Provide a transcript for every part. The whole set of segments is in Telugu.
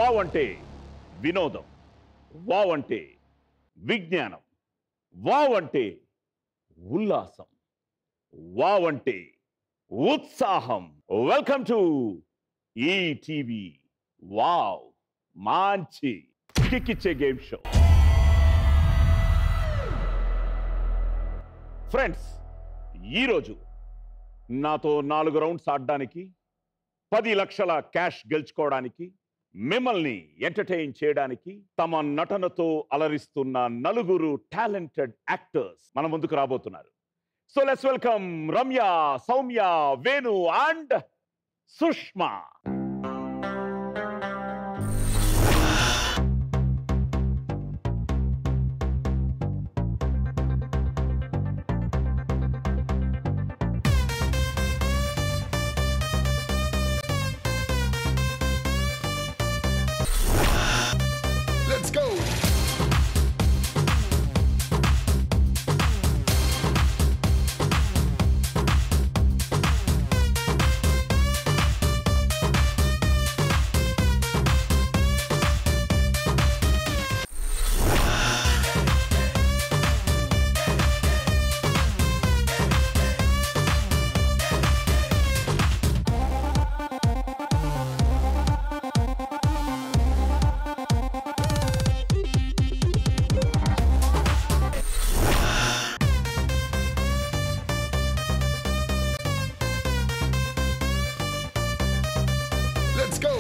వావ్ అంటే వినోదం, వావ్ అంటే విజ్ఞానం, వావ్ అంటే ఉల్లాసం, వావ్ అంటే ఉత్సాహం. వెల్కమ్ టు ఈటీవీ వావ్, మంచి కిక్కిచ్చే గేమ్ షో. ఫ్రెండ్స్, ఈరోజు నాతో 4 రౌండ్స్ ఆడడానికి, 10 లక్షల క్యాష్ గెలుచుకోవడానికి, మిమ్మల్ని ఎంటర్టైన్ చేయడానికి తమ నటనతో అలరిస్తున్న 4 టాలెంటెడ్ యాక్టర్స్ మన ముందుకు రాబోతున్నారు. So let's welcome Ramya, Soumya, Venu and Sushma. Let's go. Let's go.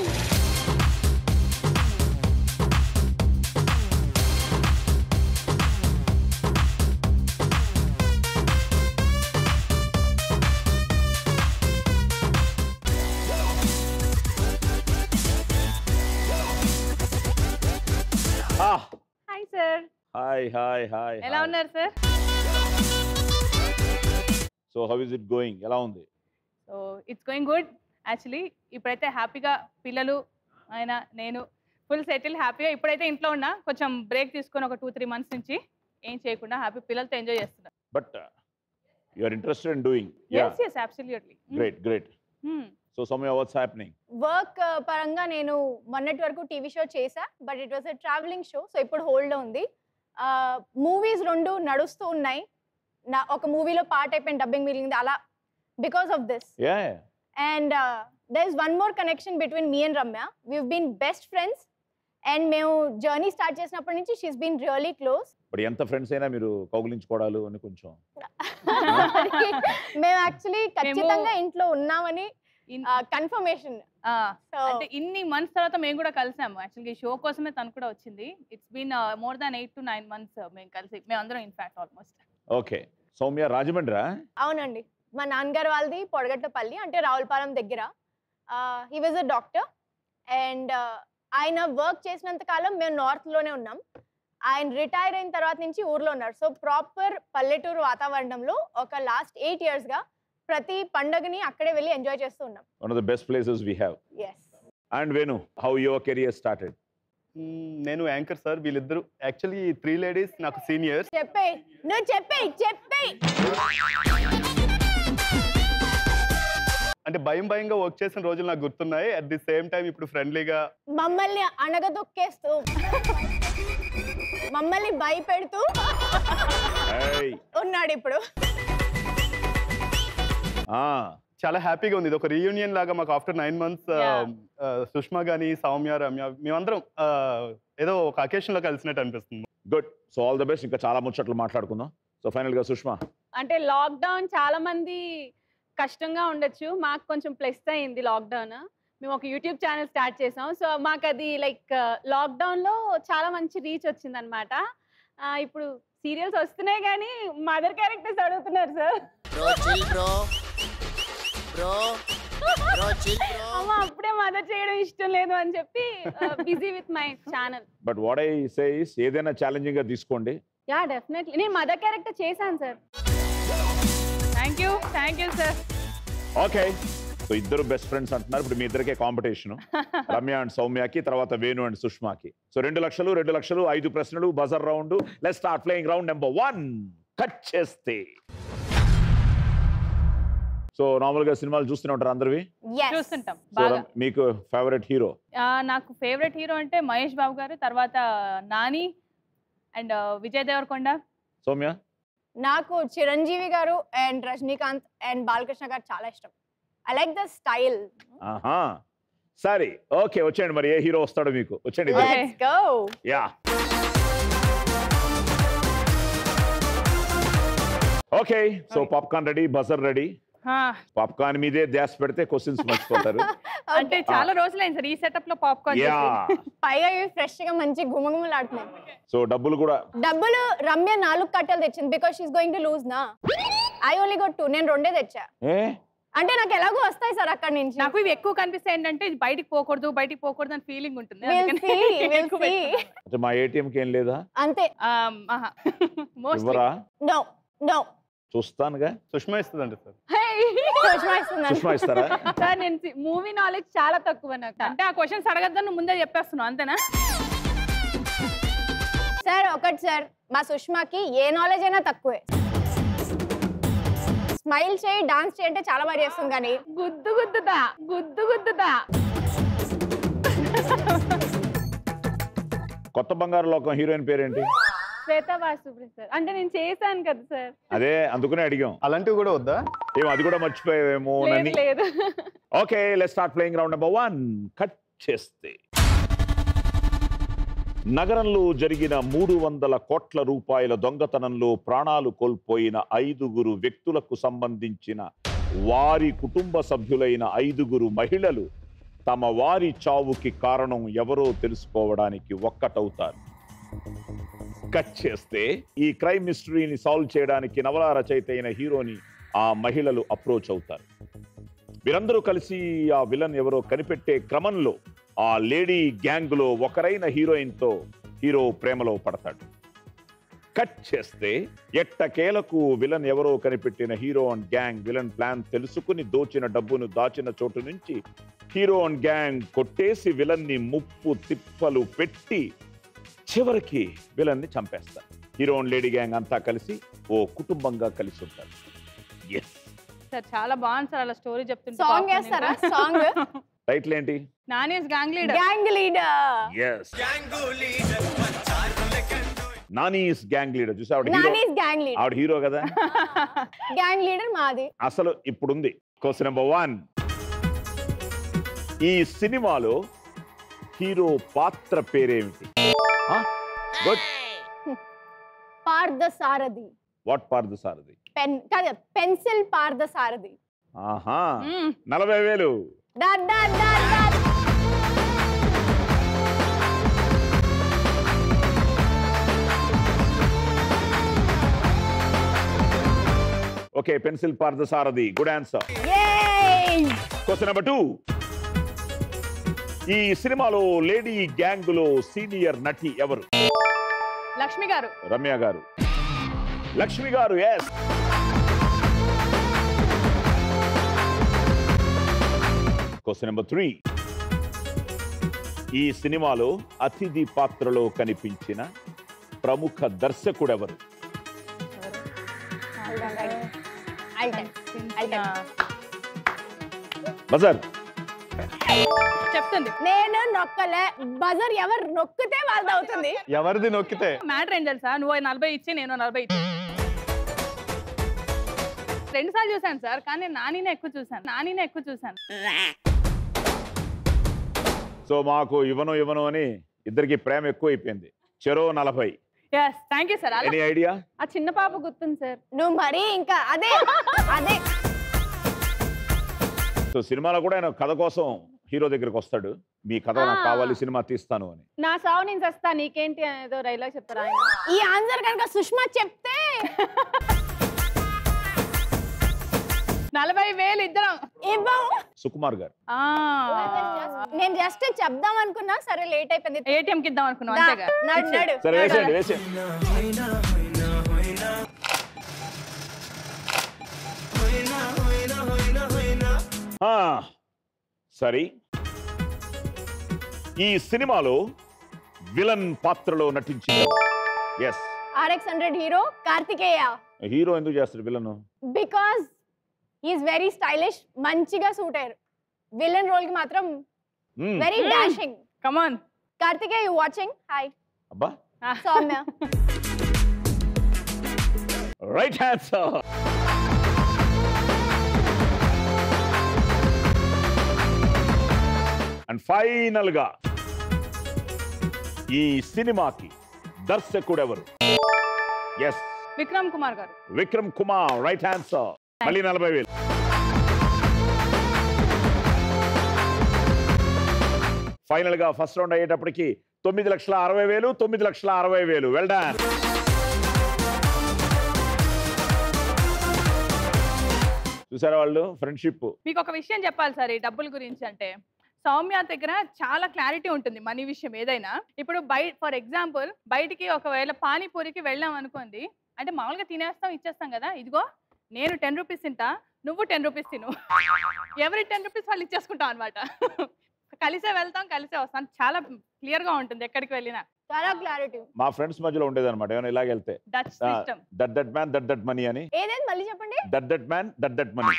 Hi sir. Hi hi hi. ఎలా ఉన్నారు sir? So how is it going? ఎలా ఉంది? So it's going good. Actually ఇప్పుడైతే హ్యాపీగా పిల్లలు ఆయన నేను ఫుల్ సెటిల్ హ్యాపీగా ఇప్పుడైతే ఇంట్లో ఉన్నా. కొంచెం బ్రేక్ తీసుకొని ఒక 2-3 మంత్స్ నుంచి ఏం చేయకుండా హ్యాపీ పిల్లలతో ఎంజాయ్ చేస్తున్నా. But you are interested in doing. Yes yes absolutely. Great. So Soumya, what's happening? Work పరంగా నేను మొన్నటి వరకు టీవీ షో చేశా, but it was a travelling show. సో ఇప్పుడు హోల్డ్లో ఉంది. మూవీస్ 2 నడుస్తూ ఉన్నాయి. నా ఒక మూవీలో పార్ట్ అయిపోయిన డబ్బింగ్ మిగిలింది అలా because of this. And there is one more connection between me and Ramya. We've been best friends and మేము జర్నీ స్టార్ట్ చేసినప్పటి నుంచి she's been really close. But ఎంత ఫ్రెండ్స్ అయినా మీరు కౌగిలించుకోవడాలు అని కొంచెం మేము యాక్చువల్లీ ఖచ్చితంగా ఇంట్లో ఉన్నామని కన్ఫర్మేషన్. అంటే ఇన్ని మంత్స్ తర్వాత మేము కూడా కలిసాము. యాక్చువల్గా ఈ షో కోసమే తను కూడా వచ్చింది. It's been more than 8 to 9 months మేము కలిసి, మేమందరం ఇన్ఫాక్ట్ ఆల్మోస్ట్. ఓకే. సౌమ్య రాజమండ్రా? అవునండి, మా నాన్నగారు వాళ్ళది పొడగట్లపల్లి, అంటే రావులపాలెం దగ్గర. He was a doctor and ఆయన వర్క్ చేసినంత కాలం మేము నార్త్లోనే ఉన్నాం. ఆయన రిటైర్ అయిన తర్వాత నుంచి ఊర్లో ఉన్నారు. సో ప్రాపర్ పల్లెటూరు వాతావరణంలో ఒక లాస్ట్ 8 yearsగా ప్రతి పండుగని అక్కడే వెళ్ళి ఎంజాయ్ చేస్తూ ఉన్నాం. One of the best places we have. yes. And Venu, how your career started? నేను యాంకర్ సార్. వీళ్ళిద్దరు యాక్చువల్లీ 3 ladies నాకు సీనియర్స్. చెప్పేయ్, నువ్వు చెప్పేయ్. అంటే భయంగా వర్క్ చేసిన రోజులు నాకు గుర్తున్నాయి. అట్ ది సేమ్ టైం ఇప్పుడు ఫ్రెండ్లీగా మమ్మల్ని అనగదొక్కేస్తూ మమ్మల్ని భయపెడుతూ ఉన్నాడు ఇప్పుడు. చాలా హ్యాపీగా ఉంది. ఇది ఒక రీయూనియన్ లాగా మాకు ఆఫ్టర్ 9 months. సుష్మా గానీ, సౌమ్య, రమ్య మేమందరం ఏదో ఒక అకేషన్ లో కలిసినట్టు అనిపిస్తుంది. Good. So all the best. ఇంకా చాలా ముచ్చట్లు మాట్లాడుకుందాం. సో ఫైనల్ గా సుష్మా, అంటే లాక్డౌన్ చాలా మంది కష్టంగా ఉండొచ్చు, మాకు కొంచెం ప్లస్ అయింది లాక్డౌన్. మేము ఒక యూట్యూబ్ ఛానల్ స్టార్ట్ చేసాం. సో మాకు అది లైక్ లాక్డౌన్లో చాలా మంచి రీచ్ వచ్చింది అనమాట. ఇప్పుడు సీరియల్స్ వస్తున్నాయి కానీ మదర్ క్యారెక్టర్స్ అడుగుతున్నారు సార్. అమ్మ అప్పుడే మదర్ చేయడం ఇష్టం లేదు అని చెప్పి busy with my channel. But what I say is ఏదైనా ఛాలెంజింగ్ గా తీసుకోండి. Yeah definitely. నేను మదర్ క్యారెక్టర్ చేశాను sir. Thank you sir. Okay. So ఇద్దరు బెస్ట్ ఫ్రెండ్స్ అంటున్నారు. ఇప్పుడు మీ ఇద్దరికే కాంపిటీషన్, రమ్య అండ్ సౌమ్యకి, తర్వాత వేణు అండ్ సుష్మాకి. సో 2 లక్షలు 5 ప్రశ్నలు, buzzer round. Let's start playing round number 1. Cut చేస్తే సో నార్మల్ గా సినిమాలు చూస్తూనే ఉంటారు అందరివి. Yes. చూస్తుంటాం సో బాగా. మీకు ఫేవరెట్ హీరో? నాకు ఫేవరెట్ హీరో అంటే మహేష్ బాబు గారు, తర్వాత నాని అండ్ విజయ్ దేవరకొండ. సౌమ్య? నాకు చిరంజీవి గారు అండ్ రజనీకాంత్ అండ్ బాలకృష్ణ గారు చాలా ఇష్టం. I like the style. ఆహా సరే ఓకే వచ్చేయండి మరి ఏ హీరో వస్తాడో మీకు వచ్చేయండి. Okay. Let's go. Yeah okay so popcorn ready, buzzer ready. Popcorn మీదే ధ్యాస పెడితే క్వశ్చన్స్ మర్చిపోతారు. అంటే చాలా రోజులైంది సార్ ఈ సెటప్ లో పాప్కార్న్ యా పైగా ఇవి ఫ్రెష్ గా మంచి గుమగుమలాడుతున్నాయి. సో డబ్బులు కూడా డబ్బులు రమ్య 4 కట్టలు తెచ్చింది because she is going to lose నా. I only got 2. నేను 2 తెచ్చా. అంటే నాకు ఎలాగో వస్తాయి సార్ అక్కడ నుంచి. నాకు ఇవి ఎక్కువ కనిపిస్తాయి ఏంటంటే ఇది బయటికి పోకూడదు అని ఫీలింగ్ ఉంటుంది. We'll అందుకని see, we'll ఎక్కువ see. పెట్టుకున్నా. అంటే మా ఏటీఎంకి ఏం లేదా? అంతే. Mostly. ఇవ్వరా? No no. చూస్తానుగా. సుష్మా ఇస్తుందండి సార్. సుష్మా ఇస్తారా? సార్ నేను మూవీ నాలెడ్జ్ చాలా తక్కువ నాకు. అంటే ఆ క్వశ్చన్స్ అడగద్దని నువ్వు ముందే చెప్పేస్తున్నావు అంతేనా? సార్ ఒకటి సార్, మా సుష్మాకి ఏ నాలెడ్జ్ అయినా తక్కువే. స్మైల్ చేయి, డాన్స్ చేయి అంటే చాలా బాగా చేస్తుంది కానీ గుద్దుదా కొత్త బంగారు లోకం హీరోయిన్ పేరేంటి? శ్వేతా వాసుప్రి సార్. అంటే నేను చేశాను కదా సార్. అదే అందుకునే అడిగాం. అలాంటివి కూడా వద్దా? ఏమో అది కూడా మర్చిపోయావేమో అని. లేదు. Okay let's start playing round number 1. Cut చేస్తే నగరంలో జరిగిన 300 కోట్ల రూపాయల దొంగతనంలో ప్రాణాలు కోల్పోయిన 5 వ్యక్తులకు సంబంధించిన వారి కుటుంబ సభ్యులైన 5 మహిళలు తమ వారి చావుకి కారణం ఎవరో తెలుసుకోవడానికి ఒక్కటవుతారు. కట్ చేస్తే ఈ క్రైమ్ మిస్టరీని సాల్వ్ చేయడానికి నవల రచయిత అయిన హీరోని ఆ మహిళలు అప్రోచ్ అవుతారు. వీరందరూ కలిసి ఆ విలన్ ఎవరో కనిపెట్టే క్రమంలో ఆ లేడీ గ్యాంగ్ లో ఒకరైన హీరోయిన్తో హీరో ప్రేమలో పడతాడు. కట్ చేస్తే ఎట్టకేలకు విలన్ ఎవరో కనిపెట్టిన hero and gang villain plan తెలుసుకుని దోచిన డబ్బును దాచిన చోటు నుంచి హీరో అండ్ గ్యాంగ్ కొట్టేసి విలన్ ని ముప్పు తిప్పలు పెట్టి చివరికి విలన్ ని చంపేస్తారు. హీరో అండ్ లేడీ గ్యాంగ్ అంతా కలిసి ఓ కుటుంబంగా కలిసి ఉంటారు. సార్ చాలా బాగుంది సార్ అలా స్టోరీ చెప్తుంటే. సాంగ్ వేస్తారా? సాంగ్ టైటిల్ ఏంటి? Nani's gang leader. Gang leader. Yes Nani's gang leader. చూసా నానీస్ గ్యాంగ్ లీడర్. ఆవిడ హీరో కదా. గ్యాంగ్ లీడర్ మాది. అసలు ఇప్పుడుంది క్వశ్చన్ నెంబర్ 1. ఈ సినిమాలో హీరో పాత్ర పేరేమిటి? Good. Parthasarathi. What Parthasarathi? Pen కాదు, పెన్సిల్ పార్థసారథి. ఆహా 40,000. Dot dot dot dot. Okay pencil Parthasarathi good answer. Yay! Question number 2. ఈ సినిమాలో లేడీ గ్యాంగ్ లో సీనియర్ నటి ఎవరు? లక్ష్మి గారు. రమ్య గారు. లక్ష్మి గారు. ఎస్. Question number 3. ఈ సినిమాలో అతిథి పాత్రలో కనిపించిన ప్రముఖ దర్శకుడెవరు? బజర్ చెప్తుంది. నేను నొక్కలే. బజర్ ఎవరు నొక్కితే వాళ్ళది అవుతుంది. ఎవరిది నొక్కితే? మ్యాటర్ ఏం తెలుసా? నువ్వు 40 ఇచ్చి నేను 40 ఇచ్చి 2 సార్లు చూసాను సార్, కానీ నానినే ఎక్కువ చూసాను. సో మాకు ఇవ్వను అని ఇద్దరికి ప్రేమ ఎక్కువ అయిపోయింది. చెరో 40. yes thank you sir. Any idea? ఆ చిన్న పాప గుర్తుంది సార్. నువ్వు మరీ ఇంకా అదే అదే. సో సినిమాలో కూడా ఆయన కథ కోసం హీరో దగ్గరికి వస్తాడు. మీ కథ నాకు కావాలి, సినిమా తీస్తాను అని. నా సావు నేను చస్తా నీకేంటి అనేదో డైలాగ్ చెప్తారు ఆయన. ఈ ఆన్సర్ కనుక సుష్మా చెప్తే 40,000 ఇద్దరం ఇవ్వము. సుకుమార్ గారు. నేను జస్ట్ చెప్దాం అనుకున్నా, సరే లేట్ అయిపోయింది. ఏటీఎం కి ఇద్దాం అనుకున్నాం అంతేగా. నడు. సరే వేసేయండి. సరే ఈ సినిమాలో విలన్ పాత్రలో నటించింది. Yes. RX 100 hero Karthikeya. Hero ఎందుకు చేస్తాడు villain? Because is very stylish, మంచిగా సూట్ అయ్యారు. విలన్ రోల్ కి మాత్రం very dashing. Come on Karthikeya, you watching? Hi అబ్బా, Soumya. Right answer. And final గా ఈ సినిమాకి దర్శకుడు ఎవరు? ఎస్, విక్రమ్ కుమార్ గారు. విక్రమ్ కుమార్. Right answer. మళ్ళీ 40,000. ఫైనల్ గా ఫస్ట్ రౌండ్ అయ్యేటప్పటికి 9,60,000, 9,60,000. Well done. చూసారా వాళ్ళు ఫ్రెండ్షిప్. మీకు ఒక విషయం చెప్పాలి సార్ ఈ డబ్బుల గురించి. అంటే సౌమ్య దగ్గర చాలా క్లారిటీ ఉంటుంది మనీ విషయం ఏదైనా. ఇప్పుడు ఫర్ ఎగ్జాంపుల్ బయటికి ఒకవేళ పానీపూరికి వెళ్ళాం అనుకోండి, అంటే మామూలుగా తినేస్తాం ఇచ్చేస్తాం కదా, ఇదిగో నేను 10 రూపీస్ తింటా, నువ్వు 10 రూపీస్ తిను, ఎవరి 10 రూపీస్ వాళ్ళు ఇచ్చేసుకుంటాం అనమాట. కలిసే వెళ్తాం, కలిసే వస్తాం. చాలా క్లియర్ గా ఉంటుంది ఎక్కడికి వెళ్ళినా. చాలా క్లారిటీ. మా ఫ్రెండ్స్ మధ్యలో ఉండేదన్నమాట. ఏమైనా ఇలాగ వెళ్తే Dutch system. That man that money అని. ఏదేంటి మళ్ళీ చెప్పండి. That man that money.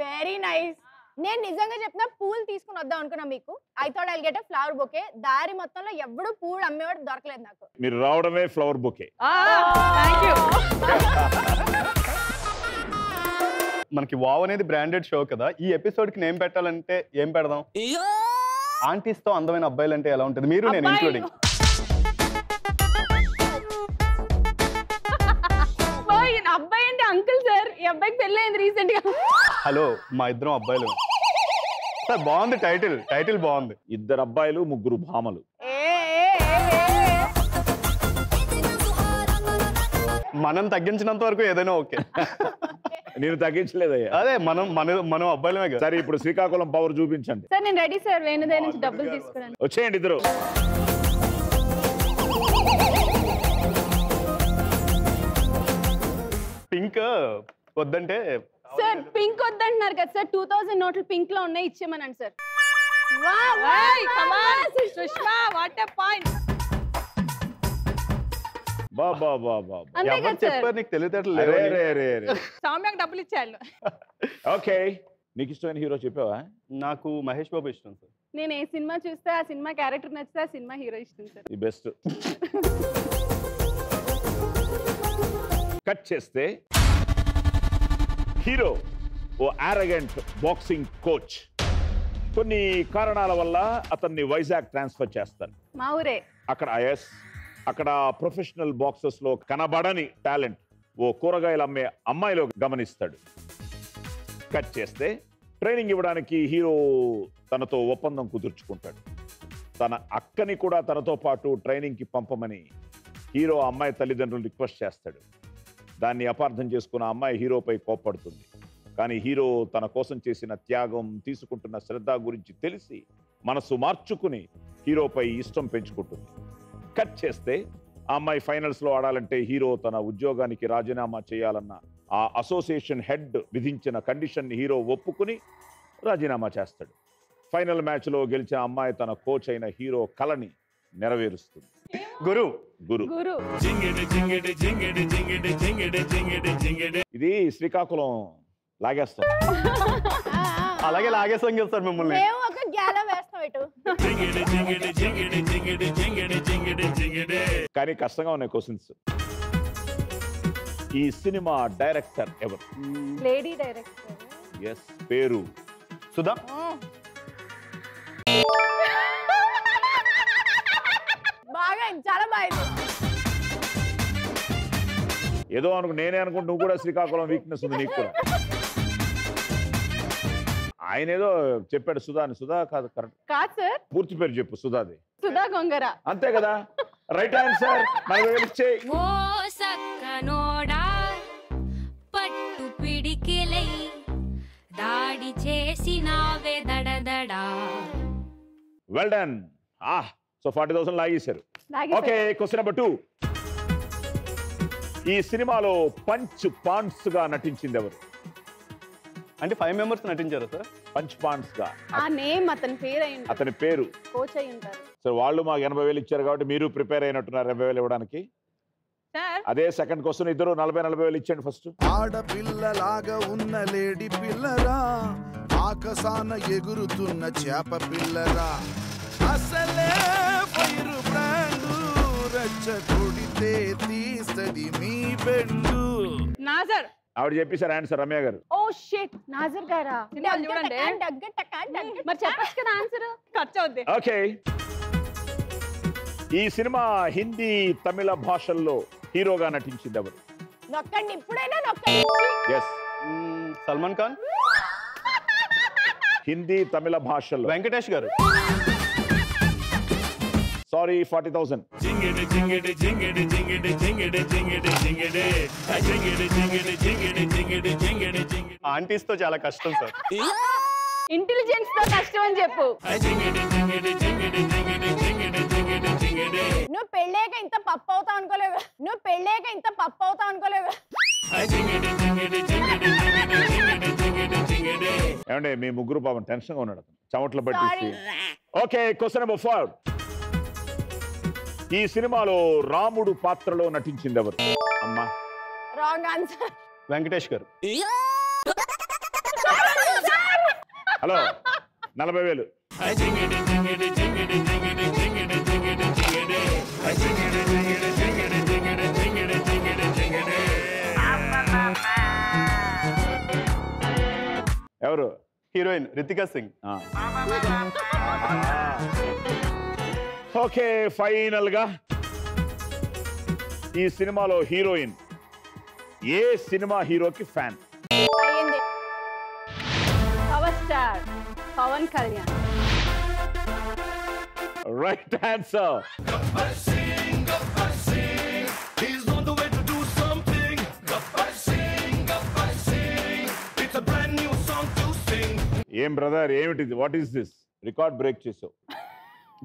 Very nice. నేను నిజంగా చెప్తున్నా, పూలు తీసుకుని వద్దాం అనుకున్నా మీకు. I thought I'll get a flower bouquet. దారి మొత్తంలో ఎవడు పూలు అమ్మేవాడు దొరకలేదు నాకు. మీరు రావడమే ఫ్లవర్ బొకే. Thank you. మనకి వావ్ అనేది బ్రాండెడ్ షో కదా. ఈ ఎపిసోడ్ కి నేమ్ పెట్టాలంటే ఏం పెడదాం? ఆంటీస్ తో అందమైన అబ్బాయిలు అంటే ఎలా ఉంటుంది? మీరు నేను ఇంక్లూడింగ్. అబ్బాయి అంటే అంకుల్ సార్. ఈ అబ్బాయికి పెళ్ళైంది రీసెంట్ గా. హలో, మా ఇద్దరం అబ్బాయిలు సార్. బాగుంది టైటిల్. టైటిల్ బాగుంది. 2 అబ్బాయిలు 3 భామలు. మనం తగ్గించినంత వరకు ఏదైనా ఓకే. నేను తగ్గించలేదయ్యా. అదే మనం అబ్బాయిలమే కదా. సరే, ఇప్పుడు శ్రీకాకుళం పవర్ చూపించండి. సార్ నేను రెడీ సార్. వేణుదే నుంచి డబ్బులు తీసుకున్నాను. వచ్చేయండి ఇద్దరు. పింక్ వద్దంటే సార్ పింక్ వద్దంటున్నారు కదా సార్. 2000 నోట్లు పింక్ లో ఉన్నాయి, ఇచ్చేమనండి sir. Sushma, what a point. బాబా అంతే ఎవరు కదా సార్. చెప్పారు నీకు తెలియటట్లు లేవు? సౌమ్యకు డబ్బులు ఇచ్చాడు. ఓకే, నీకు ఇష్టమైన హీరో చెప్పావా? నాకు మహేష్ బాబు ఇష్టం సార్. నేను ఏ సినిమా చూస్తే ఆ సినిమా క్యారెక్టర్ నచ్చితే ఆ సినిమా హీరో ఇష్టం సార్. The best. కట్ చేస్తే హీరో ఓ ఆరగెంట్ బాక్సింగ్ కోచ్. కొన్ని కారణాల వల్ల అతన్ని వైజాగ్ ట్రాన్స్ఫర్ చేస్తారు. మా ఊరే. అక్కడ ప్రొఫెషనల్ బాక్సర్స్ లో కనబడని టాలెంట్ ఓ కూరగాయలు అమ్మే అమ్మాయిలో గమనిస్తాడు. కట్ చేస్తే ట్రైనింగ్ ఇవ్వడానికి హీరో తనతో ఒప్పందం కుదుర్చుకుంటాడు. తన అక్కని కూడా తనతో పాటు ట్రైనింగ్కి పంపమని హీరో అమ్మాయి తల్లిదండ్రులు రిక్వెస్ట్ చేస్తాడు. దాన్ని అపార్థం చేసుకున్న అమ్మాయి హీరోపై కోప్పడుతుంది. కానీ హీరో తన కోసం చేసిన త్యాగం, తీసుకుంటున్న శ్రద్ధ గురించి తెలిసి మనసు మార్చుకుని హీరోపై ఇష్టం పెంచుకుంటుంది. కట్ చేస్తే ఆ అమ్మాయి ఫైనల్స్లో ఆడాలంటే హీరో తన ఉద్యోగానికి రాజీనామా చేయాలన్న ఆ అసోసియేషన్ హెడ్ విధించిన కండిషన్ని హీరో ఒప్పుకుని రాజీనామా చేస్తాడు. ఫైనల్ మ్యాచ్లో గెలిచిన అమ్మాయి తన కోచ్ అయిన హీరో కలని నెరవేరుస్తుంది. గురు గురు. ఇది శ్రీకాకుళం లాగేస్తాం. అలాగే లాగేసాం కదా సార్ మిమ్మల్ని. మేము ఒక గ్యాలం వేస్తాం ఇటు. కానీ కష్టంగా ఉన్నాయి క్వశ్చన్స్. ఈ సినిమా డైరెక్టర్ ఎవరు? Lady director. ఎస్, పేరు సుధా. బాగా చాలా బాగా. ఏదో నేనే అనుకుంటూ నువ్వు కూడా శ్రీకాకుళం వీక్నెస్ ఉంది నీకు కూడా. ఆయన ఏదో చెప్పాడు సుధా అని. సుధా కాదు, కరెక్ట్ కాదు సార్. పూర్తి పేరు చెప్పు. సుధాది. సుధా గొంగర. అంతే కదా, రైట్ ఆన్సర్. ఓ సక్కనోడా పట్టు పిడికిలై దాడి చేసినావే దడదడా. Well done. సో 40,000 లాగేశారు. Okay, question number 2. ఈ సినిమాలో పంచ్ పాండ్స్ గా నటించింది ఎవరు? అంటే 5 మెంబర్స్ నటించారు సార్. పంచ్ పాండ్స్ గా. ఆ నేమ్ అతని పేరు అయి ఉంటారు. అతని పేరు కోచ్ అయి ఉంటారు. సో వాళ్ళు మాకు 80,000 ఇచ్చారు కాబట్టి మీరు ప్రిపేర్ అయినట్టున్నారు 80,000 ఇవ్వడానికి. సార్ అదే సెకండ్ క్వశ్చన్. ఇద్దరు 40,000 ఇచ్చండి ఫస్ట్. ఆడపిల్లలాగా ఉన్న లేడి పిల్లరా, ఆకాశాన ఎగురుతున్న చేప పిల్లరా, అసలే ఫైరు బ్రాండు, రచ్చ కొడితే తీస్తది మీ బెండు. నాజర్. ఆవిడ చెప్పేశారు ఆన్సర్. రమ్య గారు. ఓ షిట్, నాజర్ గారా? సినిమాలు చూడండి. మరి చెప్పచ్చు కదా ఆన్సర్. ఖర్చు అవుద్ది. ఓకే, ఈ సినిమా హిందీ తమిళ భాషల్లో హీరోగా నటించింది ఎవరు? నొక్కండి, ఇప్పుడైనా నొక్కండి. ఎస్, సల్మాన్ ఖాన్. హిందీ తమిళ భాషల్లో. వెంకటేష్ గారు. సారీ, 40,000. ఆంటీస్ తో చాలా కష్టం సార్. ఇంటెలిజెన్స్ తో కష్టం అని చెప్పు. నువ్వు పెళ్ళాక ఇంత పప్పు అవుతావు అనుకోలేదు. ఏమంటే మీ ముగ్గురు పాపం టెన్షన్ గా ఉన్నాడు, చెమట్లు పట్టి. Okay, question number 4. ఈ సినిమాలో రాముడు పాత్రలో నటించింది ఎవరు? అమ్మా. Wrong answer. వెంకటేష్ గారు. హలో, 40,000. ఎవరు? Heroine Ritika Singh. Okay, final గా ఈ సినిమాలో హీరోయిన్ ఏ సినిమా హీరోకి ఫ్యాన్? అయ్యింది. Power star Pawan Kalyan. Right answer. He's on the way to do something. It's a brand new song to sing. ఏం బ్రదర్, ఏమిటిది? What is this? Record break చేసావు.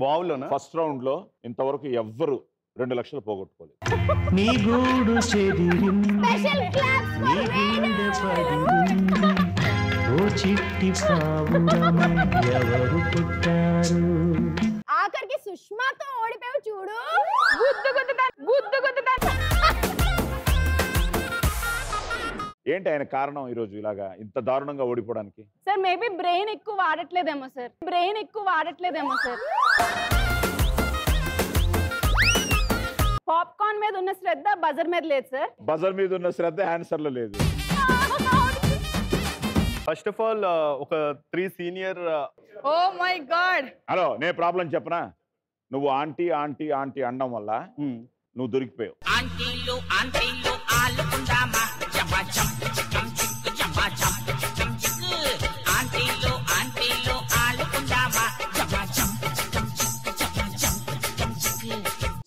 వావ్లోనా? ఫస్ట్ రౌండ్ లో ఇంతవరకు ఎవ్వరు 2 లక్షలు పోగొట్టుకోలేదు. నీ గూడు స్పెషల్ క్లాప్స్ ఫర్ రేణు. ఓ చిట్టి పావురమై ఎవరు పుట్టారు? ఆఖరికి సుష్మాతో ఓడిపోయావు చూడు. ఏంటి ఆయన కారణం ఈరోజు ఇలాగా ఇంత దారుణంగా ఓడిపోవడానికి? సార్ మేబీ బ్రెయిన్ ఎక్కువ వాడట్లేదేమో సార్. పాప్కార్న్ మీద ఉన్న శ్రద్ధ బజర్ మీద లేదు సార్. బజర్ మీద ఉన్న శ్రద్ధ ఆన్సర్ లో లేదు. ఫస్ట్ ఆఫ్ ఆల్ ఒక 3 senior. Oh my god. Hello, నేను ప్రాబ్లం చెప్పనా? నువ్వు ఆంటీ ఆంటీ ఆంటీ అనడం వల్ల నువ్వు దొరికిపోయావు.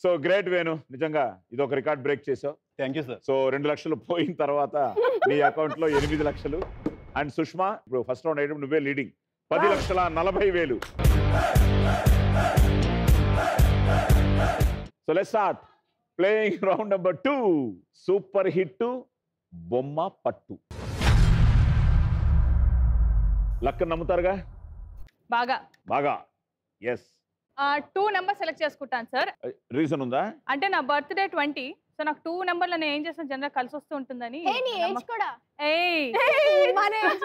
సో గ్రేట్ వేణు, నిజంగా ఇది ఒక రికార్డ్ బ్రేక్ చేసావు. Thank you sir. సో 2 లక్షలు పోయిన తర్వాత నీ అకౌంట్ లో 8 లక్షలు. అండ్ సుష్మా, ఇప్పుడు ఫస్ట్ రౌండ్ అయ్యేటప్పుడు నువ్వే leading, 10,40,000. So let's start playing round number 2. Super hit బొమ్మ పట్టు. లక్ నమ్ముతారుగా? బాగా. ఎస్. 2 నెంబర్ సెలెక్ట్ చేసుకుంటాను సార్. రీజన్ ఉందా? అంటే నా బర్త్డే 20, సో నాకు 2 నెంబర్లు నేను ఏం చేస్తాను, జనరల్ కలిసి వస్తూ ఉంటుందని. నీ ఏజ్ కూడా. మన ఏజ్.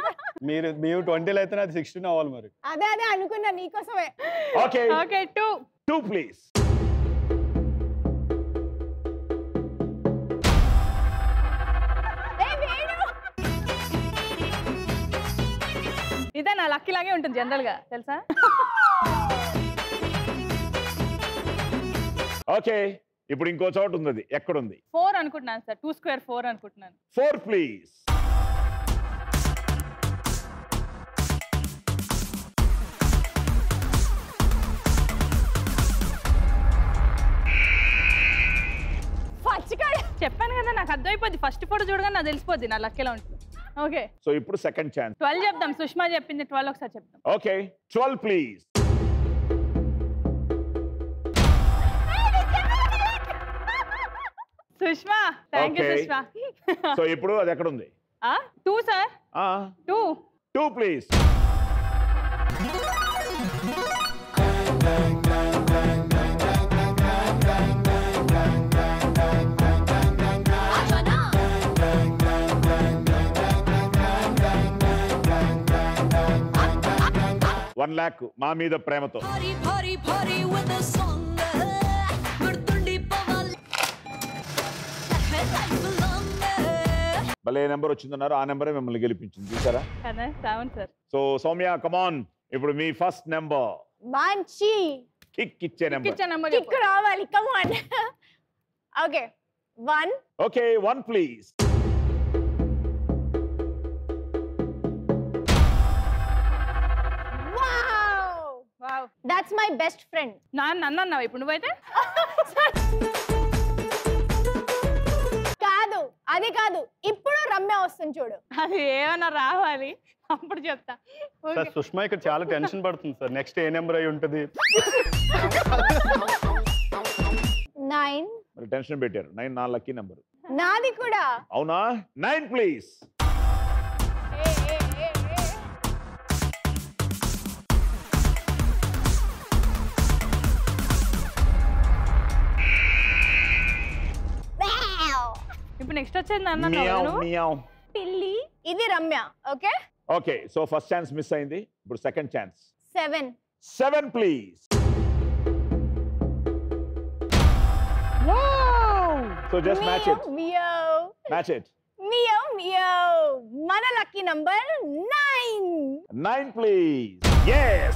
మీరు 20లో అయితే అది 16 అవ్వాలి మరి. అదే అనుకున్నా నీకోసమే. Okay okay, 2 please. ఇదే నా లక్కీ లాగే ఉంటుంది జనరల్ గా, తెలుసా? ఓకే, ఇప్పుడు ఇంకో చోట ఉంది, ఎక్కడుంది? 4 అనుకుంటున్నాను సార్. 2 స్క్వేర్ 4 అనుకుంటున్నాను. 4 ప్లీజ్. చెప్పాను కదా, నాకు అర్థమైపోద్ది. ఫస్ట్ ఫోటో చూడగానే నాకు తెలిసిపోద్ది నా లక్కీలో ఉంటుంది. ఓకే, సో ఇప్పుడు సెకండ్ ఛాన్స్. 12 చెప్దాం. సుష్మా చెప్పింది 12, ఒకసారి చెప్తాం. Okay, 12 please. Sushma, thank you Okay. Sushma. So ఇప్పుడు అది ఎక్కడ ఉంది? 2 సార్. 2 ప్లీజ్. 1 lakh మా మీద ప్రేమతో. భలే నెంబర్ వచ్చిందన్నారు, ఆ నెంబరే మిమ్మల్ని గెలిపించింది చూసారా. కదా 7 సార్. సో సౌమ్య కమాన్, ఇప్పుడు మీ ఫస్ట్ నెంబర్ మంచి కిక్ ఇచ్చే నెంబర్. ఇచ్చే నెంబర్ కిక్ రావాలి, come on. Okay 1. Okay 1 please. Wow, that's my best friend. నన్ను అన్నావు ఇప్పుడు నువ్వైతే. కాదు, అది కాదు, ఇప్పుడు రమ్య వస్తుంది చూడు. అది ఏమన్నా రావాలి అప్పుడు చెప్తా. సార్ సుష్మా ఇక్కడ చాలా టెన్షన్ పడుతుంది సార్, నెక్స్ట్ ఏ నెంబర్ అయి ఉంటుంది. 9. మరి టెన్షన్ పెట్టారు. 9 నా లక్కీ నెంబర్. నాది కూడా. అవునా? 9 ప్లీజ్. ఇప్పుడు నెక్స్ట్ వచ్చేది నన్ను. పిల్లి. ఇది Ramya. Okay okay, so first chance miss అయింది, ఇప్పుడు second chance. 7. 7 please. So just match it. Match it. మన lucky number 9. 9 please. yes.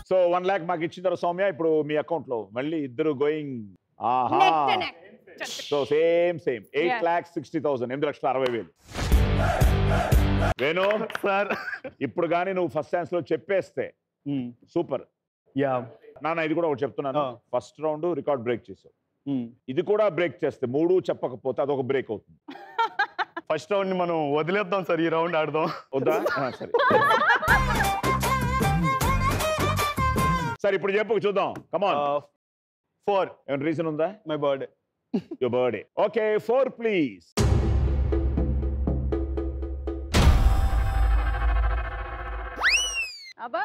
So 1 lakh మాకు ఇచ్చిన తర్వాత సౌమ్య ఇప్పుడు మీ అకౌంట్ లో మళ్ళీ ఇద్దరు గోయింగ్. ఆహా, సో సేమ్ 8,60,000, 8,60,000. వేణు సార్ ఇప్పుడు కానీ నువ్వు ఫస్ట్ ఛాన్స్ లో చెప్పేస్తే సూపర్. యా నాన్న ఇది కూడా ఒకటి చెప్తున్నాను, ఫస్ట్ రౌండ్ రికార్డ్ బ్రేక్ చేసావు, ఇది కూడా బ్రేక్ చేస్తే 3 చెప్పకపోతే అదొక బ్రేక్ అవుతుంది. ఫస్ట్ రౌండ్ ని మనం వదిలేద్దాం సార్, ఈ రౌండ్ ఆడదాం. వద్దా? సరే సరే ఇప్పుడు చెప్పు చూద్దాం. కమాన్. 4. ఏమైనా రీజన్ ఉందా? My birthday. Your birthday. Okay 4 please. అబ్బా,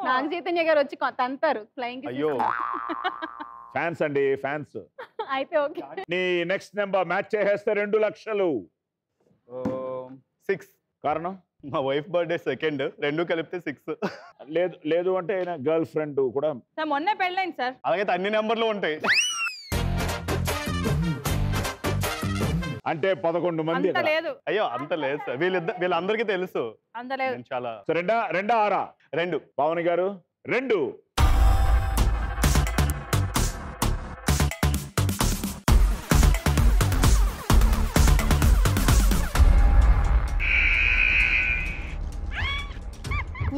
నాగ చైతన్య గారు వచ్చి తంతారు ఫ్లయింగ్. అయ్యో ఫ్యాన్స్ అండి, ఫ్యాన్స్. అయితే ఓకే. నీ నెక్స్ట్ నెంబర్ మ్యాచ్ చేసేస్తే 2 లక్షలు. 6. కారణం మా వైఫ్ బర్త్డే సెకండ్, 2 కలిపితే 6. లేదు లేదు అంటే గర్ల్ ఫ్రెండ్ కూడా. సార్ మొన్నే పెళ్ళైంది సార్. అలాగైతే అన్ని నెంబర్లు ఉంటాయి. అంటే 11 మంది. అంత లేదు. అయ్యో అంత లేదు సార్, వీళ్ళందరికీ తెలుసు. అంత లేదు. నేను చాలా. రెండా ఆరా? 2. భావని గారు 2.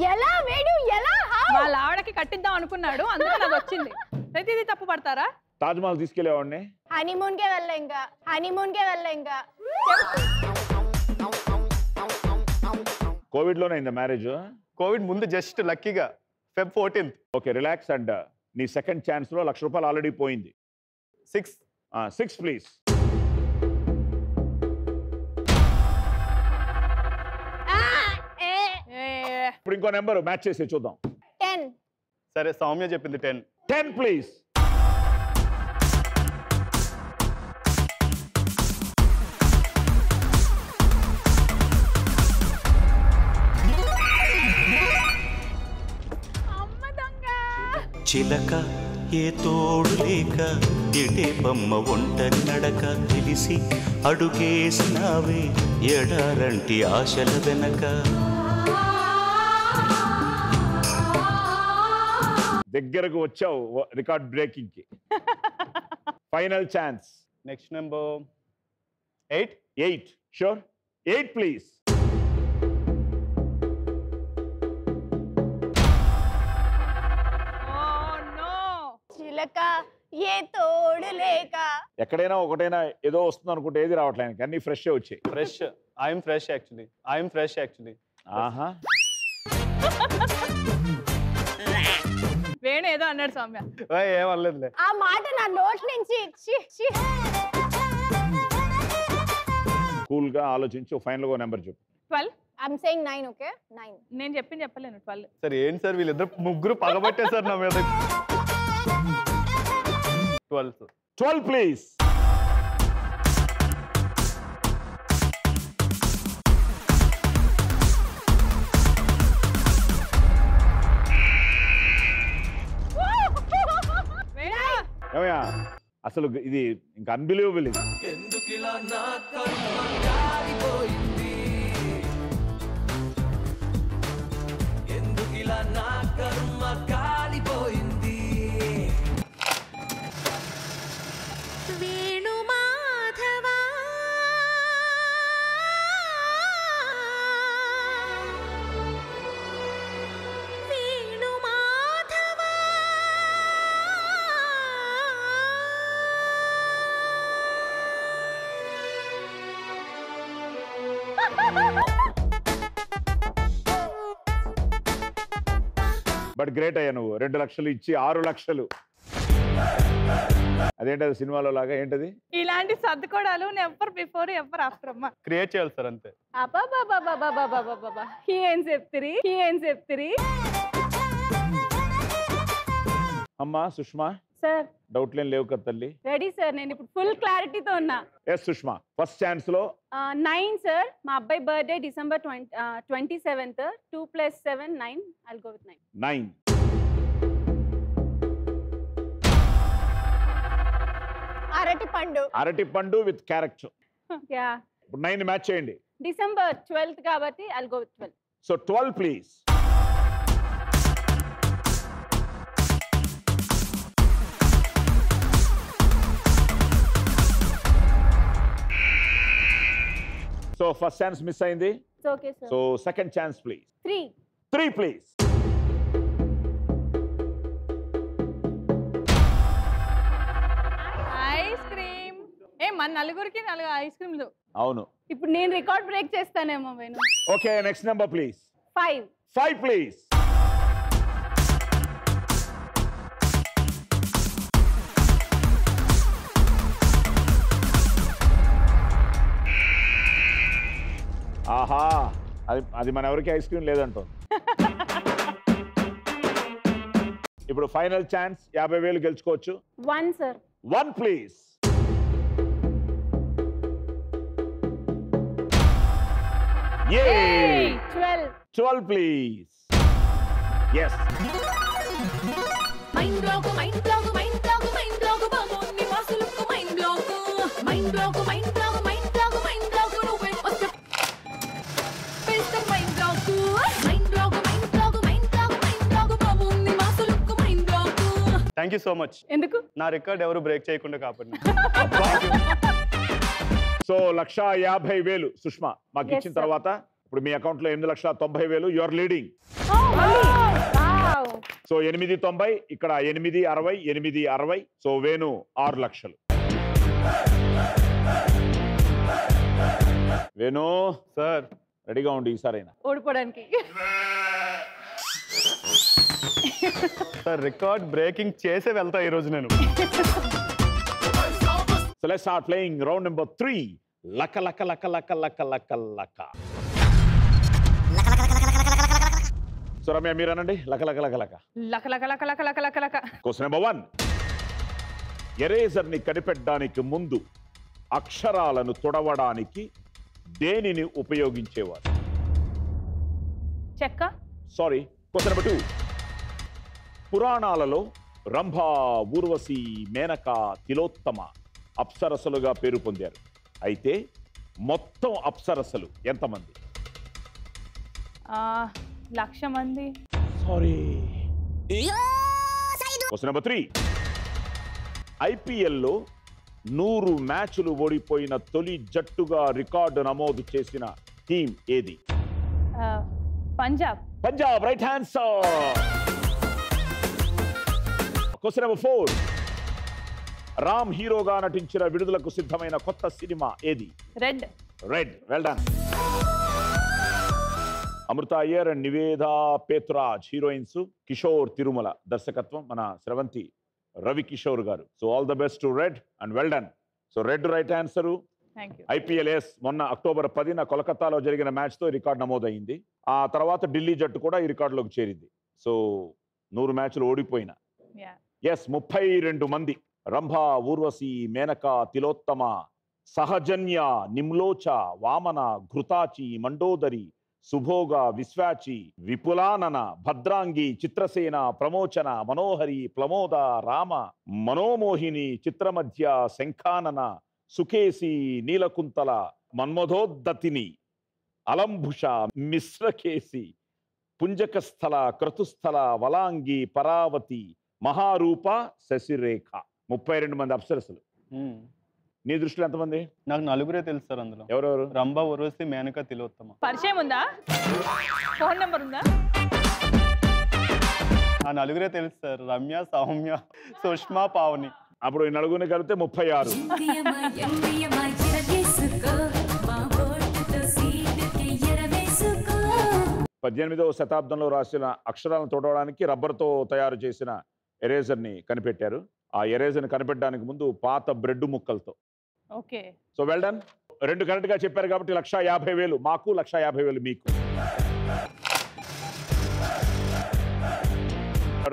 ఎలా వేడు ఎలా వాళ్ళ ఆవిడకి కట్టిద్దాం అనుకున్నాడు, అందుకని అది వచ్చింది. అయితే ఇది తప్పు పడతారా? తాజ్ మహల్ తీసుకెళ్లేవాడిని. హనీమూన్ కే వెళ్ళా ఇంకా. కోవిడ్ లోనే అయిందా మ్యారేజ్? కోవిడ్ ముందు జస్ట్ లక్కీగా Feb 14th. Okay relax. And నీ సెకండ్ ఛాన్స్ లో 1,00,000 రూపాయలు ఆల్రెడీ పోయింది. 6. 6 ప్లీజ్. ఇప్పుడు ఇంకో నెంబర్ మ్యాచ్ చేసి చూద్దాం. 10. సరే సౌమ్య చెప్పింది 10. 10 ప్లీజ్. చిలక ఏ తోడు లేక ఎటే బొమ్మ ఒంటరి నడక తెలిసి అడుగేసినావే ఎడారంటి ఆశల వెనక. దగ్గరకు వచ్చావు రికార్డ్ బ్రేకింగ్ కి. Final chance. Next number 8. 8 sure. 8 please. చిలక ఏ తోడు లేక. ఎక్కడైనా ఒకటైనా ఏదో వస్తుంది అనుకుంటే ఏది రావట్లేదు, అన్ని ఫ్రెష్ వచ్చాయి. ఫ్రెష్. I'm fresh actually. ఆహా. వేణు ఏదో అన్నాడు సౌమ్య. ఏమనలేదులే. ఆ మాట నా నోట్ నుంచి కూల్ గా ఆలోచించి ఫైనల్ గా నెంబర్ చెప్పు. 12. I'm saying 9. ఓకే 9. నేను చెప్పలేను 12. సార్ ఏంటి సార్ వీళ్ళిద్దరు ముగ్గురు పగబట్టారు నా మీద. 12 సార్. 12 ప్లీజ్. ఏమయ్యా అసలు ఇది ఇంకా అన్బిలీవబుల్. ఇది ఎందుకిలా నా కర్మ కాలిపోయింది, ఎందుకిలా నా కర్మ కాలిపోయింది. వేణు మాధవా వేణు మాధవా బట్ గ్రేట్ అయ్యా నువ్వు. 2 లక్షలు ఇచ్చి 6 లక్షలు. అదేంటది సినిమాలో లాగా ఏంటది? ఇలాంటి సర్దుకోవడాలు ఎవర్ బిఫోర్ ఎవర్ ఆఫ్టర్ అమ్మా. క్రియేట్ చేయాలి సార్ అంతే. ఏం చెప్తిరి అమ్మా సుష్మా సార్? డౌట్లేం లేవు కదా తల్లి? రెడీ సార్, నేను ఇప్పుడు ఫుల్ క్లారిటీతో ఉన్నా. ఎస్ సుష్మా, ఫస్ట్ ఛాన్స్ లో 9 సార్. మా అబ్బాయి birthday December 27th. 2 + 7 9. I'll go with 9. 9. అరటి పండు విత్ క్యారెక్టర్. యా, ఇప్పుడు 9 మ్యాచ్ చేయండి. December 12th కాబట్టి I'll go with 12. So 12 please. So first chance miss అయింది. It's okay sir. So second chance please. 3. 3 please. Ice cream. మన నలుగురికి 4 ఐస్ క్రీమ్లు. అవును. ఇప్పుడు నేను రికార్డ్ బ్రేక్ చేస్తానేమో Venu. Okay next number please. 5. 5 please. ఆహా, అది మన ఎవరికి ఐస్ క్రీమ్ లేదంటుంది. ఇప్పుడు ఫైనల్ ఛాన్స్, 50,000 గెలుచుకోవచ్చు. 1 sir. 1 please. Yay! 12 please. Yes. Mind block బాబోని వాసులకు మైండ్ బ్లాక్ నువ్వే వస్తే పెద్ద మైండ్ బ్లాక్ బాబోని వాసులకు mind black. Thank you so much. ఎందుకు? నా రికార్డ్ ఎవరు బ్రేక్ చేయకుండా కాపాడిన. సో 1,50,000 సుష్మా మాకు ఇచ్చిన తర్వాత ఇప్పుడు మీ అకౌంట్ లో 8,90,000. You are leading. సో 890, ఇక్కడ 860, 860. సో వేణు 6 లక్షలు. వేణు సార్ రెడీగా ఉండి ఈసారైనా ఓడిపోవడానికి. సార్ రికార్డ్ బ్రేకింగ్ చేసే వెళ్తా ఈ రోజు నేను. So let's start playing round number 3. Laka laka laka laka laka laka laka. So Ramya మీరు అనండి. లక లక లక లక. లక లక లక లక లక లక లక. Question number 1. ఎరేజర్ ని కనిపెట్టడానికి ముందు అక్షరాలను తుడవడానికి దేనిని ఉపయోగించేవారు? చెక్క. సారీ. Question number 2. పురాణాలలో రంభ, ఊర్వశి, మేనక, తిలోత్తమ అప్సరసలుగా పేరు పొందారు. అయితే మొత్తం అప్సరసలు ఎంతమంది? 1,00,000 మంది. సారీ. Question number 3. ఐపీఎల్లో 100 మ్యాచ్లు ఓడిపోయిన తొలి జట్టుగా రికార్డు నమోదు చేసిన టీం ఏది? Punjab. Punjab right answer. Question number 4. Ram హీరోగా నటించిన విడుదలకు సిద్ధమైన కొత్త సినిమా ఏది? Red. Red. Well done. Amritha Aiyer and Nivetha Pethuraj heroines, Kishore Tirumala దర్శకత్వం, మన స్రవంతి రవి కిషోర్ గారు. So all the best to red and well done. So red right answer. Thank you. IPLs మొన్న అక్టోబర్ 10న కోలకతాలో జరిగిన మ్యాచ్తో రికార్డు నమోదైంది. ఆ తర్వాత ఢిల్లీ జట్టు కూడా ఈ రికార్డులోకి చేరింది. సో 100 మ్యాచ్లు ఓడిపోయిన ఎస్ 32 మంది రంభ, ఊర్వశి, మేనక, తిలోత్తమ, సహజన్య, నిమ్లోచ, వామన, ఘృతాచి, మండోదరి, సుభోగ, విశ్వాచి, విపులానన, భద్రాంగి, చిత్రసేన, ప్రమోచన, మనోహరి, ప్లమోద, రామ, మనోమోహిని, చిత్రమధ్య, శంఖానన, సుకేసి, నీలకుంతల, మన్మధోద్దతిని, అలంభుష, మిశ్రకేసి, పుంజకస్థల, క్రతుస్థల, వలాంగి, పరావతి, మహారూప, శశిరేఖ. 32 మంది అప్సరసలు. నీ దృష్టిలో ఎంతమంది? నాకు నలుగురే తెలుసు సార్ అందులో. ఎవరెవరు? రంభ, ఉర్వశి, మేనక, తిలోత్తమ. పరిచయం ఉందా? ఫోన్ నెంబర్ ఉందా? ఆ నలుగురే తెలుసు సార్. రమ్య, సౌమ్య, సుష్మా, పావని. అప్పుడు ఈ నలుగురిని కలిపితే 36. 18వ శతాబ్దంలో రాసిన అక్షరాలను తోడవడానికి రబ్బర్తో తయారు చేసిన ఎరేజర్ని కనిపెట్టారు. ఆ ఎరేజర్ని కనిపెట్టడానికి ముందు పాత బ్రెడ్ ముక్కలతో. ఓకే. So well done. 2 కరెక్ట్గా చెప్పారు కాబట్టి 1,50,000 మాకు, 1,50,000 మీకు.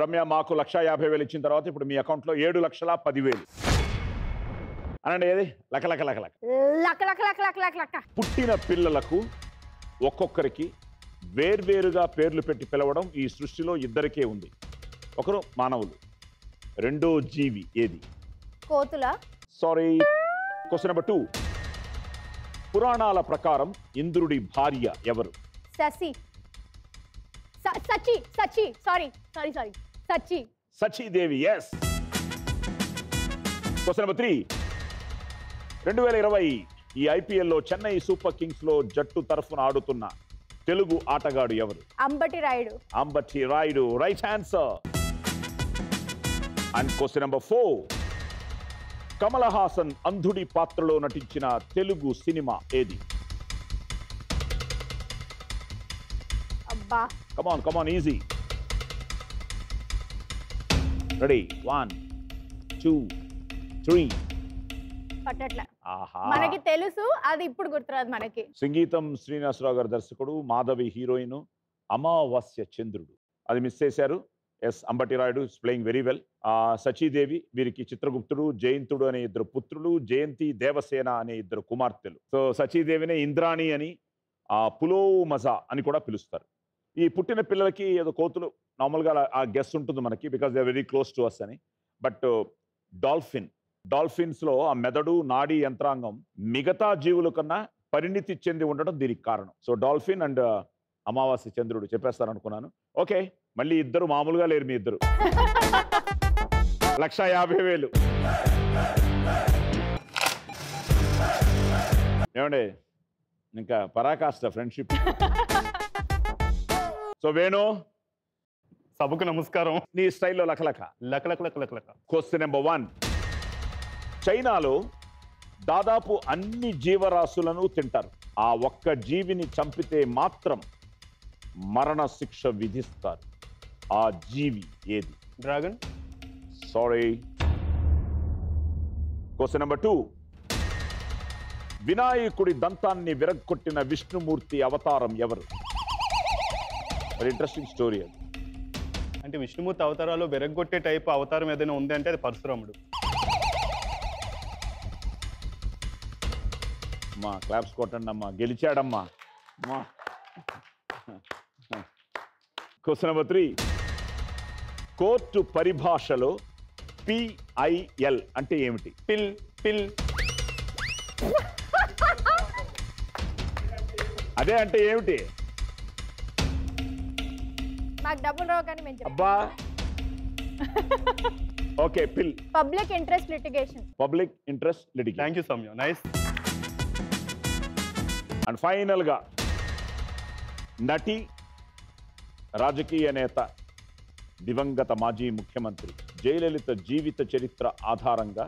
రమ్య మాకు 1,50,000 ఇచ్చిన తర్వాత ఇప్పుడు మీ అకౌంట్లో 7,10,000 అనండి. ఏది లక లక లక లక లక్క లక్క లక్క లక్క లక్క లక్క. పుట్టిన పిల్లలకు ఒక్కొక్కరికి వేర్వేరుగా పేర్లు పెట్టి పిలవడం ఈ సృష్టిలో ఇద్దరికే ఉంది. ఒకరు మానవులు, రెండో జీవి ఏది? కోతుల. సారీ. Question number 2. పురాణాల ప్రకారం ఇంద్రుడి భార్య ఎవరు? Sachi. Sachi Sachi sorry sorry sorry Sachi. Sachidevi. Yes. Question number 3. 2020 ఈ ఐపీఎల్లో చెన్నై సూపర్ కింగ్స్ లో జట్టు తరఫున ఆడుతున్న తెలుగు ఆటగాడు ఎవరు? Ambati Rayudu. Ambati Rayudu. Right answer. And question number 4. Kamal Haasan అంధుడి పాత్రలో నటించిన తెలుగు సినిమా ఏది? అబ్బా. Come on, easy. Ready? 1, 2, 3. పట్టట్ల. ఆహా. మనకి తెలుసు, అది ఇప్పుడు గుర్తురాదు మనకి. సంగీతం శ్రీనివాసరావు గారు దర్శకుడు, మాధవి హీరోయిన్, అమావాస్య చంద్రుడు. అది మిస్ చేశారు. Yes, Ambati Rayudu is playing very well. Sachidevi, వీరికి చిత్రగుప్తుడు, జయంతుడు అనే 2 పుత్రులు, జయంతి, దేవసేన అనే 2 కుమార్తెలు. సో సచీదేవినే ఇంద్రాణి అని, పులో మజా అని కూడా పిలుస్తారు. ఈ పుట్టిన పిల్లలకి ఏదో కోతులు నార్మల్గా ఆ గెస్ ఉంటుంది మనకి, because they are very close to us అని. బట్ డాల్ఫిన్స్లో ఆ మెదడు, నాడీ యంత్రాంగం మిగతా జీవుల కన్నా పరిణితి చెంది ఉండడం దీనికి కారణం. సో డాల్ఫిన్ అండ్ అమావాస్య చంద్రుడు చెప్పేస్తారనుకున్నాను. ఓకే, మళ్ళీ ఇద్దరు మామూలుగా లేరు. మీ ఇద్దరు 1,50,000. ఏమండి, ఇంకా పరాకాష్ట ఫ్రెండ్షిప్. సో వేణు, సభకు నమస్కారం. నీ స్టైల్లో లకలక. లక లక లక లక లక. Question number 1. చైనాలో దాదాపు అన్ని జీవరాశులను తింటారు. ఆ ఒక్క జీవిని చంపితే మాత్రం మరణ శిక్ష విధిస్తారు. ఆ జీవి ఏది? డ్రాగన్. సారీ. Question number 2. వినాయకుడి దంతాన్ని విరగ్గొట్టిన విష్ణుమూర్తి అవతారం ఎవరు? వెరీ ఇంట్రెస్టింగ్ స్టోరీ అది. అంటే విష్ణుమూర్తి అవతారాలు వెరగొట్టే టైప్ అవతారం ఏదైనా ఉంది అంటే అది పరశురాముడు. అమ్మా క్లాప్స్ కొట్టండి అమ్మా, గెలిచాడమ్మా. Question number 3. కోర్టు పరిభాషలో PIL అంటే ఏమిటి? పిల్ పిల్. అదే అంటే ఏమిటి? నాకు డబ్బులు రావు కానీ మేము అబ్బా. ఓకే, పిల్. Public interest litigation. Public interest litigation. Thank you Soumya. Nice. And final గా నటి, రాజకీయ నేత, దివంగత మాజీ ముఖ్యమంత్రి జయలలిత జీవిత చరిత్ర ఆధారంగా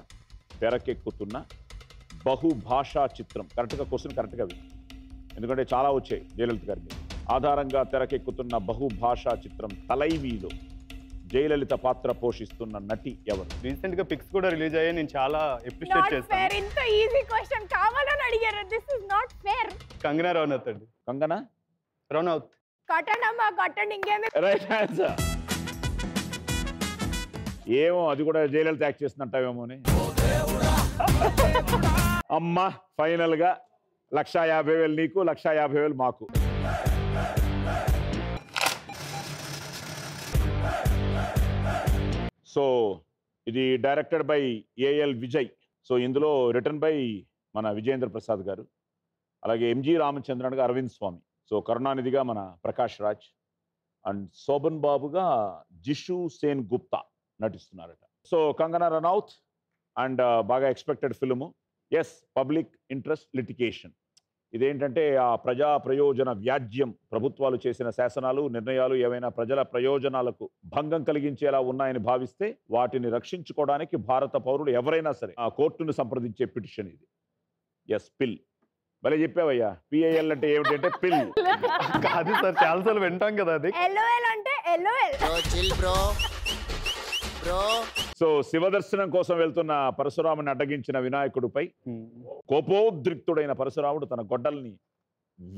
తెరకెక్కుతున్న బహుభాషా చిత్రం. కరెక్ట్గా క్వశ్చన్ కరెక్ట్గా ఎందుకంటే చాలా వచ్చాయి జయలలిత గారికి. ఆధారంగా తెరకెక్కుతున్న బహుభాషా చిత్రం తలైవీలో జయలలిత పాత్ర పోషిస్తున్న నటి ఎవరు? రీసెంట్ గా పిక్స్ కూడా రిలీజ్ అయ్యాయి, నేను చాలా అప్రిషియేట్ నాట్ చేస్తాను. ఫేర్, ఇంత ఈజీ క్వశ్చన్ కావాలని అడిగారు. This is not fair. Kangana Ranaut అండి. కంగనా రనౌత్. కట్టండమ్మా కట్టండి, ఇంకేంది. Right answer. ఏమో అది కూడా జయలలిత యాక్ట్ చేస్తున్నట్టేమో అని. అమ్మా ఫైనల్ గా 1,50,000 నీకు, 1,50,000 మాకు. సో ఇది directed by A L Vijay. So ఇందులో రిటర్న్ బై మన విజయేంద్ర ప్రసాద్ గారు, అలాగే ఎంజి రామచంద్రన్ గా అరవింద్ స్వామి, సో కరుణానిధిగా మన ప్రకాష్ రాజ్, అండ్ శోభన్ బాబుగా జిషు సేన్ గుప్తా నటిస్తున్నారట. సో కంగనా రనౌత్ అండ్ బాగా expected film. Yes, public interest litigation. ఇదేంటంటే ఆ ప్రజా ప్రయోజన వ్యాజ్యం, ప్రభుత్వాలు చేసిన శాసనాలు నిర్ణయాలు ఏవైనా ప్రజల ప్రయోజనాలకు భంగం కలిగించేలా ఉన్నాయని భావిస్తే వాటిని రక్షించుకోవడానికి భారత పౌరులు ఎవరైనా సరే ఆ కోర్టును సంప్రదించే పిటిషన్ ఇది. ఎస్, పిల్. భలే చెప్పావయ్యా. పిఐఎల్ అంటే ఏమిటంటే పిల్ కాదు సార్, చాలాసార్లు వింటాం కదా అది. ఎల్ఓఎల్ అంటే ఎల్ఓఎల్. సో శివదర్శనం కోసం వెళ్తున్న పరశురాముని అడ్డగించిన వినాయకుడిపై కోపోద్రిక్తుడైన పరశురాముడు తన గొడ్డల్ని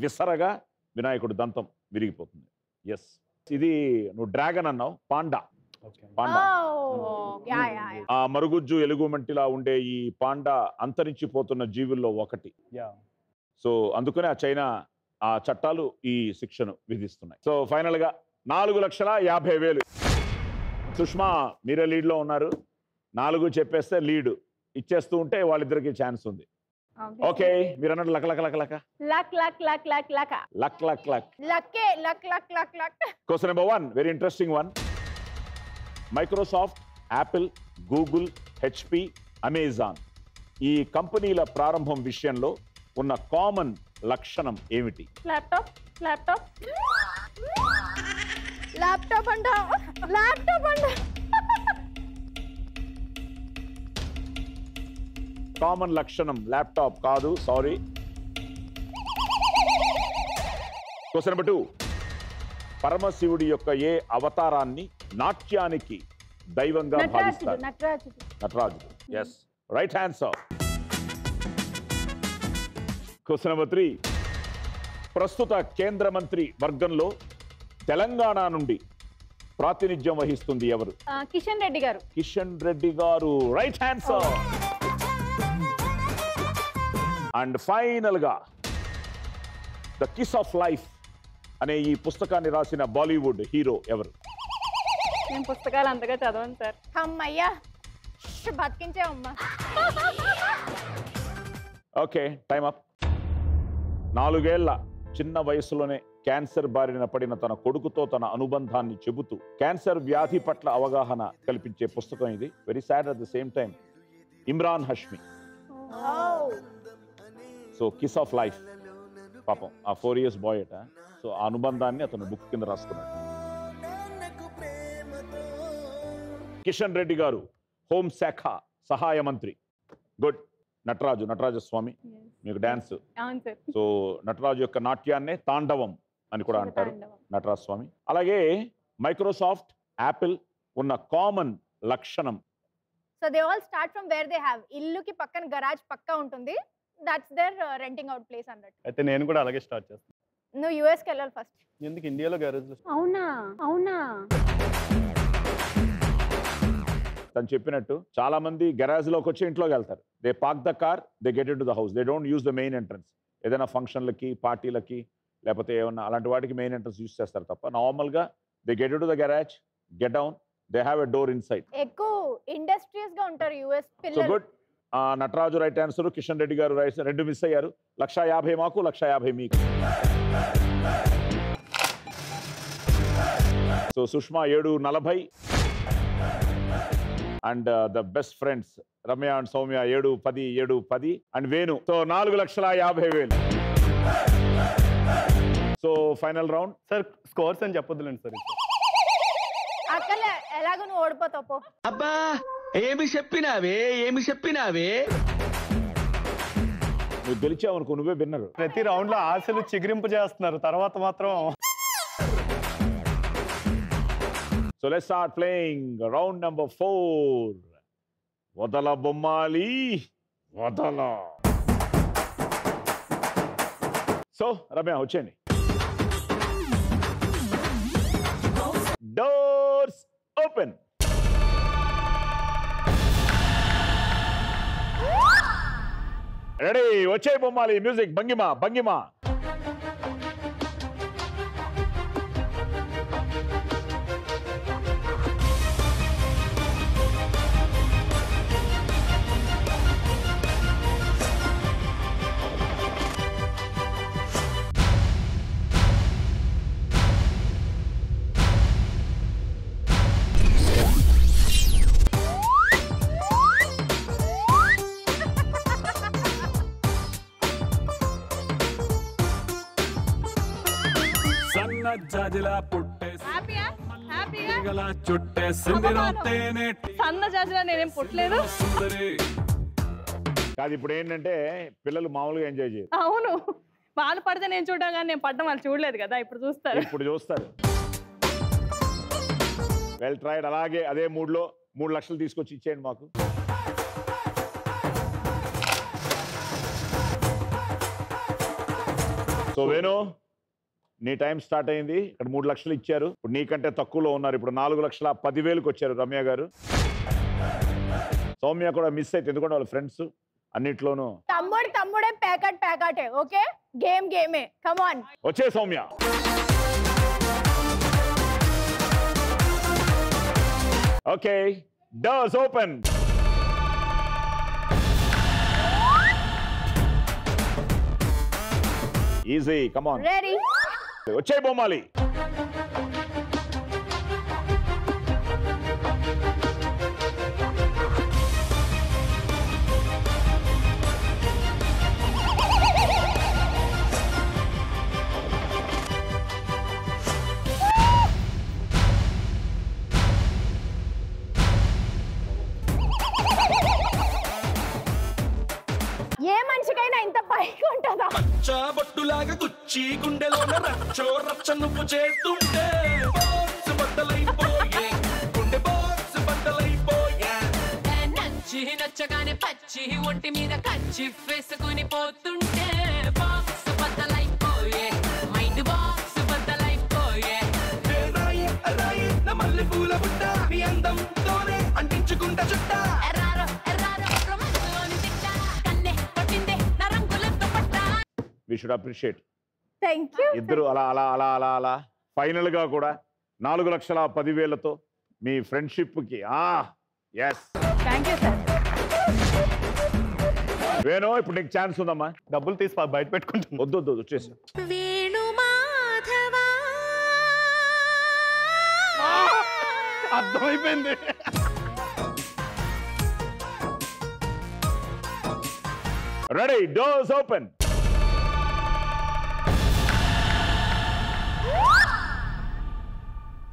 విసరగా వినాయకుడు దంతం విరిగిపోతుంది. ఎస్, ఇది నువ్వు డ్రాగన్ అన్నావు, panda. Panda. Yeah yeah yeah. ఆ మరుగుజ్జు ఎలుగుమంటిలా ఉండే ఈ పాండా అంతరించిపోతున్న జీవుల్లో ఒకటి. సో అందుకనే ఆ చైనా ఆ చట్టాలు ఈ శిక్షను విధిస్తున్నాయి. సో ఫైనల్ గా 4,50,000. సుష్మా మీరే లీడ్ లో ఉన్నారు. 4 చెప్పేస్తే లీడ్ ఇచ్చేస్తూ ఉంటే వాళ్ళిద్దరికి ఛాన్స్ ఉంది. ఓకే, మీరు అన్నట్టు luck luck luck luck luck luck luck luck luck luck luck luck లక్కే luck luck luck luck. Question number 1, very interesting one. Microsoft, Apple, Google, HP, Amazon ఈ కంపెనీల ప్రారంభం విషయంలో ఉన్న కామన్ లక్షణం ఏమిటి? ల్యాప్టాప్ ల్యాప్టాప్ ల్యాప్టాప్ అంట, ల్యాప్టాప్ అంట. కామన్ లక్షణం ల్యాప్టాప్ కాదు, సారీ. క్వశ్చన్ నెంబర్ 2, పరమశివుడి యొక్క ఏ అవతారాన్ని నాట్యానికి దైవంగా భావిస్తారు? నటరాజుడు. Yes, right answer. Question number 3, ప్రస్తుత కేంద్ర మంత్రి వర్గంలో తెలంగాణ నుండి ప్రాతినిధ్యం వహిస్తుంది ఎవరు? కిషన్ రెడ్డి గారు. కిషన్ రెడ్డి గారు, రైట్ ఆన్సర్. అండ్ ఫైనల్ గా ద కిస్ ఆఫ్ లైఫ్ అనే ఈ పుస్తకాన్ని రాసిన బాలీవుడ్ హీరో ఎవరు? నేను పుస్తకాలు అంతగా చదవను సార్. అమ్మయ్యా, బతికించావమ్మా. Okay, time up. 4 ఏళ్ల చిన్న వయసులోనే క్యాన్సర్ బారిన పడిన తన కొడుకుతో తన అనుబంధాన్ని చెబుతూ క్యాన్సర్ వ్యాధి పట్ల అవగాహన కల్పించే పుస్తకం ఇది. Very sad at the same time. Imran Hashmi. So kiss of life, పాపం ఆ 4 years బాయ్ అట. సో ఆ అనుబంధాన్ని అతను బుక్ కింద రాసుకున్నాడు. కిషన్ రెడ్డి గారు హోంశాఖ సహాయ మంత్రి. గుడ్. నటరాజస్వామి మీకు డాన్స్. అవును సార్. సో నటరాజు యొక్క నాట్యాన్నే తాండవం అని కూడా అంటారు నటరాజ స్వామి. అలాగే మైక్రోసాఫ్ట్, యాపిల్ ఉన్న కామన్ లక్షణం. So they all start from where they have. ఇల్లుకి పక్కన గరాజ్ పక్కా ఉంటుంది. That's their renting out place అన్నట్టు. అయితే నేను కూడా అలాగే స్టార్ట్ చేస్తాను. నువ్వు యుఎస్కి వెళ్ళాలి ఫస్ట్. ఎందుకు ఇండియాలో గ్యారేజ్? అవునా అవునా. తను చెప్పినట్టు చాలా మంది గరాజ్ లోకి వచ్చి ఇంట్లోకి వెళ్తారు. They park the car, they get in to the house, they don't use the main entrance. ఏదైనా ఫంక్షన్లకి, పార్టీలకి, లేకపోతే ఏమన్నా అలాంటి వాటికి మెయిన్ ఎంట్రన్స్ యూజ్ చేస్తారు తప్ప నార్మల్గా they get in to the garage, get down, they have a door in side. ఎక్కువ ఇండస్ట్రియస్ గా ఉంటారు యుఎస్ సో పిల్లలు. Good. Nataraju right answer, Kishan Reddy గారు రైట్, 2 మిస్ అయ్యారు. 1,50,000 మాకు, 1,50,000 మీకు. So Sushma 7:40 and the best friends Ramya and Soumya 7:10 and Venu. So 4,50,000. So final round. Sir scores అని చెప్పొద్దులేండి సార్. అక్కడ ఎలాగో నువ్వు ఓడిపోతావు పో. అబ్బా ఏమి చెప్పినావే నువ్వు గెలిచావు అనుకో, నువ్వే విన్నరు. ప్రతి రౌండ్ లో ఆశలు చిగురింపు చేస్తున్నారు, తర్వాత మాత్రం. So let's start playing round number 4. వదల బొమ్మాలి వదల. సో రమ్య వచ్చేయండి. Doors open. రెడీ, వచ్చే బొమ్మాలి. మ్యూజిక్. భంగిమ భంగిమ. జాజిలా పుట్టే హ్యాపీయా హ్యాపీగా గల చుట్టేసింది తేనె సన్న జాజిలా నేనేం పుట్టలేదు. సుందరి. కాదు, ఇప్పుడు ఏంటంటే పిల్లలు మామూలుగా ఎంజాయ్ చేయరు. అవును, వాళ్ళు పడితే నేను చూడడం కానీ నేను పడ్డం వాళ్ళు చూడలేదు కదా, ఇప్పుడు చూస్తారు. ఇప్పుడు చూస్తారు. Well tried. అలాగే అదే మూడ్లో 3 లక్షలు తీసుకొచ్చి ఇచ్చేయండి మాకు. సో వేణు, నీ టైం స్టార్ట్ అయింది. ఇక్కడ 3 లక్షలు ఇచ్చారు. ఇప్పుడు నీకంటే తక్కువలో ఉన్నారు. ఇప్పుడు 4,10,000కి వచ్చారు రమ్య గారు. సౌమ్య కూడా మిస్ అయితే, ఎందుకంటే వాళ్ళ ఫ్రెండ్స్ అన్నిట్లోనూ. తమ్ముడే ప్యాకెటే. ఓకే, గేమే. Come on. వచ్చే Soumya. Okay, doors open. Easy, come on. Ready. వచ్చే బొమ్మాలి. ఏ మనిషికైనా ఇంత పైకి ఉంటుందా? బొట్టులాగా గుచ్చి గుండెలోన రచ్చో రచ్చ నువ్వు చేస్తుంటే బాక్స్ బట్టలైపోయే, గుండె బాక్స్ బట్టలైపోయే. నచ్చగానే పచ్చి ఒంటి మీద కచ్చి వేసుకుని పోతుంటే బాక్స్ బద్దలైపోయే, మైండ్ బాక్స్ బద్దలైపోయే. నా మల్లె పూల బుట్ట నీ అందంతోనే అంటించుకుంటా చుట్ట. We should appreciate. Thank you. ఇద్దరు అలా అలా అలా అలా అలా ఫైనల్ గా కూడా 4,10,000తో మీ ఫ్రెండ్షిప్ కి. Yes, thank you sir. Venu, ఇప్పుడు నీకు ఛాన్స్ ఉందమ్మా. డబ్బులు తీసి బయట పెట్టుకుంటాను. వద్దు వచ్చేసి. అర్థమైపోయింది. Ready, doors open.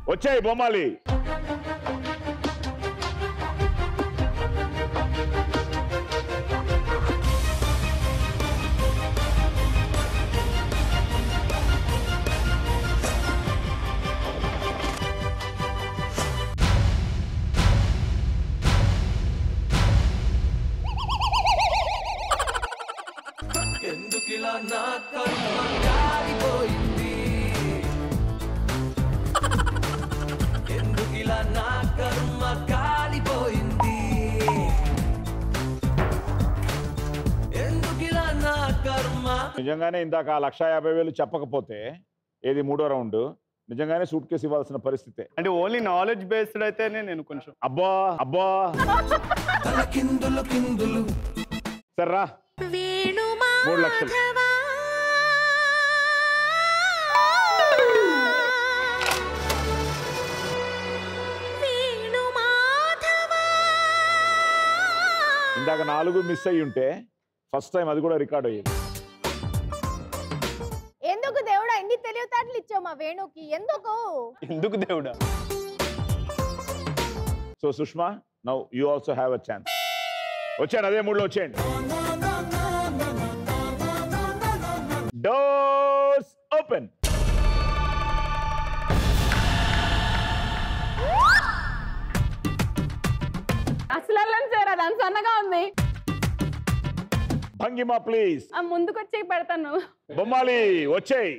వచ్చాయి బొమ్మాలి. ఎందుకిలా నా కర్మ కాలిపోయింది, ఎందుకిలా నా కర్మ కాలిపోయింది, ఎందుకిలా నా కర్మ. నిజంగానే ఇందాక 1,50,000 చెప్పకపోతే ఏది 3వ రౌండ్ నిజంగానే సూట్ కేసు ఇవ్వాల్సిన పరిస్థితే. అంటే ఓన్లీ నాలెడ్జ్ బేస్డ్ అయితేనే నేను కొంచెం. అబ్బా అబ్బా, తల కిందులు కిందులు. సర్రా 3 లక్షలు. ఇందాక 4 మిస్ అయ్యి ఉంటే ఫస్ట్ టైం అది కూడా రికార్డ్ అయ్యేది. ఎందుకు దేవుడా ఎన్ని తెలివితేటలు ఇచ్చావు మా వేణుకి? ఎందుకు దేవుడా? So Sushma, now you also have a chance. వచ్చాడు, అదే మూడ్లో వచ్చేయండి. Doors open. అసలు వెళ్ళండి సార్, అది అంత సన్నగా ఉంది. భంగిమా ప్లీజ్. ముందుకు వచ్చి పెడతాను. బొమ్మాలి వచ్చేయ్.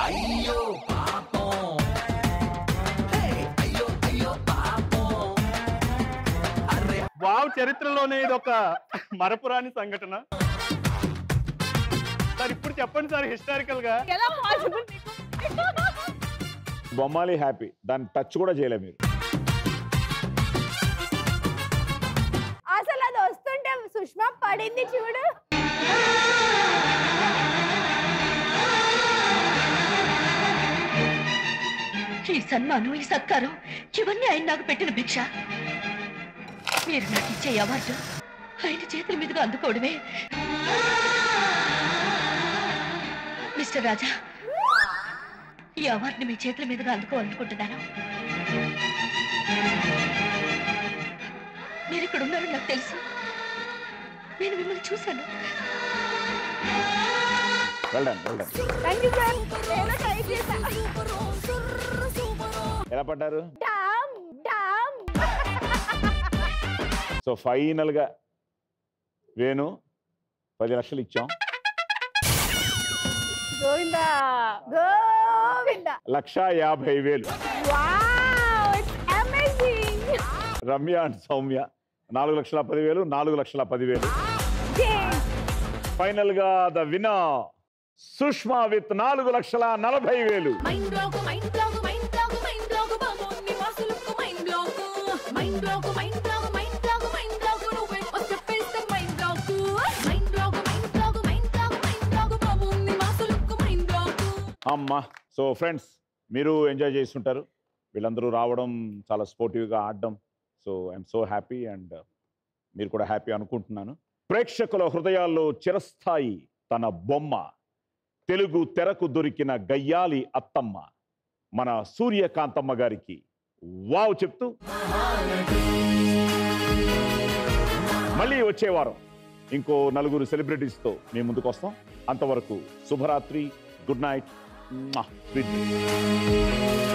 అయ్యో పాపం, హే, అయ్యో అయ్యో పాపం. అరే వావ్, చరిత్రలోనే ఇది ఒక మరపురాని సంఘటన. సార్ ఇప్పుడు చెప్పండి సార్, హిస్టారికల్ గా ఎలా possible నీకు? బొమ్మాలి హ్యాపీ. దాన్ని టచ్ కూడా చేయలే మీరు. అసలు అది వస్తుంటే సుష్మా పడింది చూడు. ఈ సన్మానం, ఈ సత్కారం ఇవన్నీ ఆయన నాకు పెట్టిన భిక్ష. మీరు నాకు ఇచ్చే అవార్డు ఆయన చేతుల మీదుగా అందుకోవడమే. మిస్టర్ రాజా, ఈ అవార్డుని మీ చేతుల మీదుగా అందుకోవాలనుకుంటున్నాను. మీరు ఇక్కడ ఉన్నారని నాకు తెలుసు. నేను మిమ్మల్ని చూశాను. Thank you sir. నేను ట్రై చేశా. ఎలా పడ్డారు? Dam dam. సో ఫైనల్ గా వేణు 10 లక్షలు ఇచ్చాం. Govinda. Govinda. 1,50,000. Wow, it's amazing. Ramya and Soumya 4,10,000, 4,10,000. Final గా the winner Sushma with 4,40,000. Mind block mind block mind block mind block బాబోని మాసులకు mind block mind block mind block mind block mind block నువ్వే వచ్చేస్తే mind block mind block mind block mind block mind block బాబోని మాసులకు మైండ్ బ్లాక్. అమ్మా. సో ఫ్రెండ్స్, మీరు ఎంజాయ్ చేస్తుంటారు. వీళ్ళందరూ రావడం, చాలా స్పోర్టివ్గా ఆడడం. So I'm so happy and మీరు కూడా హ్యాపీ అనుకుంటున్నాను. ప్రేక్షకుల హృదయాల్లో చిరస్థాయి తన బొమ్మ, తెలుగు తెరకు దొరికిన గయ్యాలి అత్తమ్మ మన సూర్యకాంతమ్మ గారికి వావ్ చెప్తూ మళ్ళీ వచ్చే వారం ఇంకో 4 సెలబ్రిటీస్తో మీ ముందుకు వస్తాం. అంతవరకు శుభరాత్రి, గుడ్ నైట్. Sweet dreams.